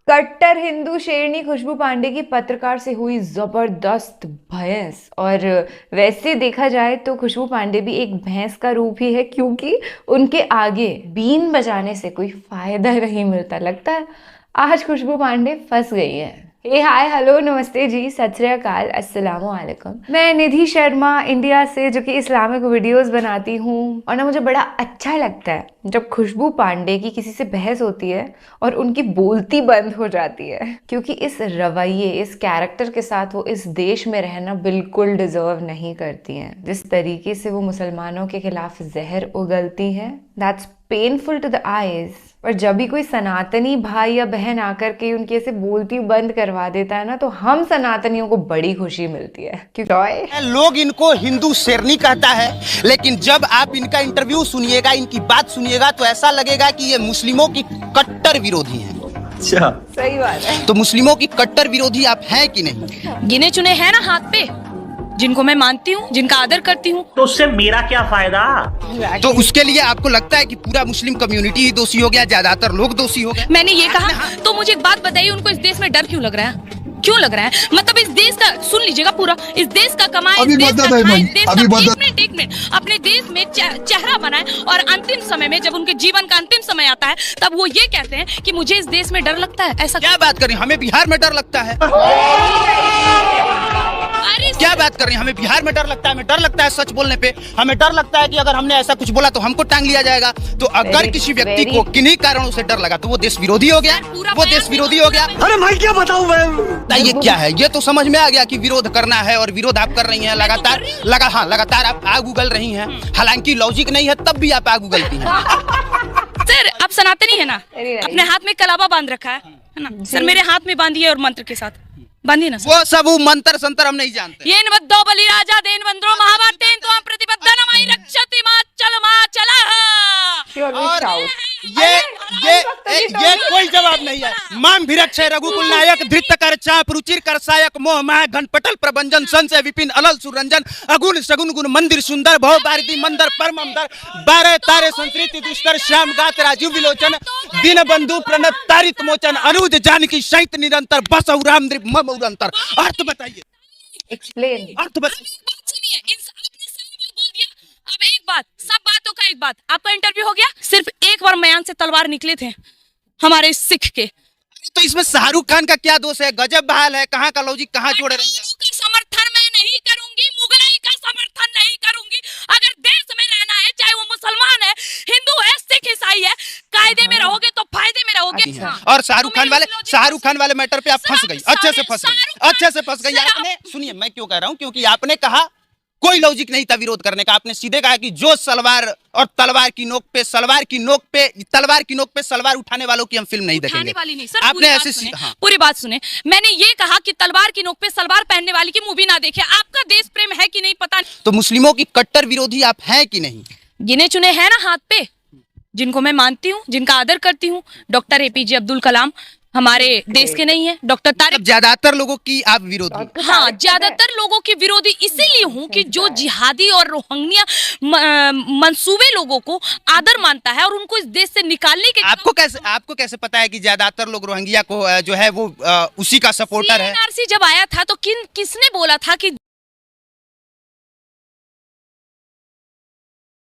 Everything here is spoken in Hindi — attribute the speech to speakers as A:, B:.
A: कट्टर हिंदू शेरनी खुशबू पांडे की पत्रकार से हुई जबरदस्त भैंस। और वैसे देखा जाए तो खुशबू पांडे भी एक भैंस का रूप ही है, क्योंकि उनके आगे बीन बजाने से कोई फायदा नहीं मिलता। लगता है आज खुशबू पांडे फंस गई है। हे हाय हेलो नमस्ते जी, सत श्री अकाल, अस्सलामु अलैकुम। मैं निधि शर्मा इंडिया से, जो कि इस्लामिक वीडियोस बनाती हूँ। और ना मुझे बड़ा अच्छा लगता है जब खुशबू पांडे की किसी से बहस होती है और उनकी बोलती बंद हो जाती है, क्योंकि इस रवैये, इस कैरेक्टर के साथ वो इस देश में रहना बिल्कुल डिजर्व नहीं करती हैं। जिस तरीके से वो मुसलमानों के खिलाफ जहर उगलती हैं, that's painful to the eyes. और जब भी कोई सनातनी भाई या बहन आकर के उनकी ऐसे बोलती बंद करवा देता है ना, तो हम सनातनियों को बड़ी खुशी मिलती है। क्यों
B: लोग इनको हिंदू शेरनी कहता है, लेकिन जब आप इनका इंटरव्यू सुनिएगा, इनकी बात सुनिएगा, तो ऐसा लगेगा कि ये मुस्लिमों की कट्टर विरोधी हैं।
C: अच्छा,
A: सही बात है।
B: तो मुस्लिमों की कट्टर विरोधी आप हैं कि नहीं?
D: गिने चुने हैं ना हाथ पे, जिनको मैं मानती हूँ, जिनका आदर करती हूँ।
C: तो उससे मेरा क्या फायदा?
B: तो उसके लिए आपको लगता है कि पूरा मुस्लिम कम्युनिटी ही दोषी हो गया, ज्यादातर लोग दोषी हो गए?
D: मैंने ये कहा तो मुझे एक बात बताइए, उनको इस देश में डर क्यों लग रहा है? क्यों लग रहा है? मतलब इस देश का, सुन लीजिएगा पूरा, इस देश का कमाए, इस देश का खाए, इस देश का एक मिनट अपने देश में चेहरा बनाए, और अंतिम समय में जब उनके जीवन का अंतिम समय आता है, तब वो ये कहते हैं कि मुझे इस देश में डर लगता है। ऐसा
B: क्या बात कर रही हैं? हमें बिहार में डर लगता है। क्या बात कर रही हैं? हमें बिहार में डर लगता है, हमें डर लगता है सच बोलने पे। हमें डर लगता है कि अगर हमने ऐसा कुछ बोला तो हमको टांग लिया जाएगा। तो अगर किसी व्यक्ति को किन्हीं कारणों से डर लगा तो वो देश विरोधी हो गया, वो देश विरोधी हो गया।
C: अरे भाई क्या बताऊं मैं?
B: ये क्या है? ये तो समझ में आ गया कि विरोध करना है, और विरोध आप कर रही हैं लगातार। लगातार आप आग उगल रही हैं। हालांकि लॉजिक नहीं है, तब भी आप आग उगलती हैं।
D: सर, आप सनातनी है ना? अपने हाथ में कलावा बांध रखा है ना? सर, मेरे हाथ में बांधिए और मंत्र के साथ बांधिए ना।
B: वो सब वो मंत्र संतर हम नहीं जानते।
D: येन वद्दो बलिराजा देन वंद्रो महाभारतेन त्वां प्रतिपद्दन मयि रक्षति माचला।
B: और ये कोई जवाब नहीं है। माम भिरक्षय रघुकुल नायक धृत कर चाप रुचिर कर सायक मोह माह घनपटल प्रभंजन संशय विपिन अलल सुरंजन अगुण सगुन गुण मंदिर सुंदर भव भारती मंदर परमंदर 12 तारे संस्कृति दुष्कर श्याम गात राजीव विलोचन दीन बंधु प्रणत तारित मोचन अनुज जानकी सहित निरंतर बस राम मम उरंतर। अर्थ बताइए,
A: एक्सप्लेन।
B: अर्थ बताइए।
D: अब एक बात, सब बातों का एक बात, आपका इंटरव्यू हो गया। सिर्फ एक बार मयान से तलवार निकले थे हमारे सिख के।
B: तो इसमें शाहरुख खान का क्या दोष है? गजब बहाल है, कहाँ का लॉजिक कहाँ जोड़ रही है?
D: का समर्थन मैं नहीं करूंगी, मुगलाई का समर्थन नहीं करूंगी। अगर देश में रहना है, चाहे वो मुसलमान है, हिंदू है, सिख ईसाई है, कायदे में रहोगे तो फायदे में रहोगे।
B: और शाहरुख खान वाले मैटर पे आप फंस गई, अच्छे से फंस गई। आपने, सुनिए मैं क्यों कह रहा हूँ, क्योंकि आपने कहा कोई लॉजिक नहीं था विरोध करने का। आपने सीधे कहा कि जो सलवार और तलवार की नोक पे सलवार उठाने वालों की हम फिल्म नहीं देखेंगे।
D: वाली नहीं सर,
B: आपने ऐसे
D: पूरी बात सुने। मैंने ये कहा कि तलवार की नोक पे सलवार पहनने वाली की मूवी ना देखे। आपका देश प्रेम है कि नहीं पता।
B: तो मुस्लिमों की कट्टर विरोधी आप हैं कि नहीं?
D: गिने चुने हैं ना हाथ पे, जिनको मैं मानती हूँ, जिनका आदर करती हूँ। डॉक्टर APJ अब्दुल कलाम हमारे देश के नहीं है, डॉक्टर तारिक।
B: ज्यादातर लोगों की आप विरोधी?
D: हाँ, ज्यादातर लोगों की विरोधी इसीलिए हूँ कि जो जिहादी और रोहिंग्या मंसूबे लोगों को आदर मानता है और उनको इस देश से निकालने के।
B: आपको कैसे पता है कि ज्यादातर लोग रोहिंग्या को जो है वो उसी का सपोर्टर है?
D: NRC जब आया था तो किसने बोला था कि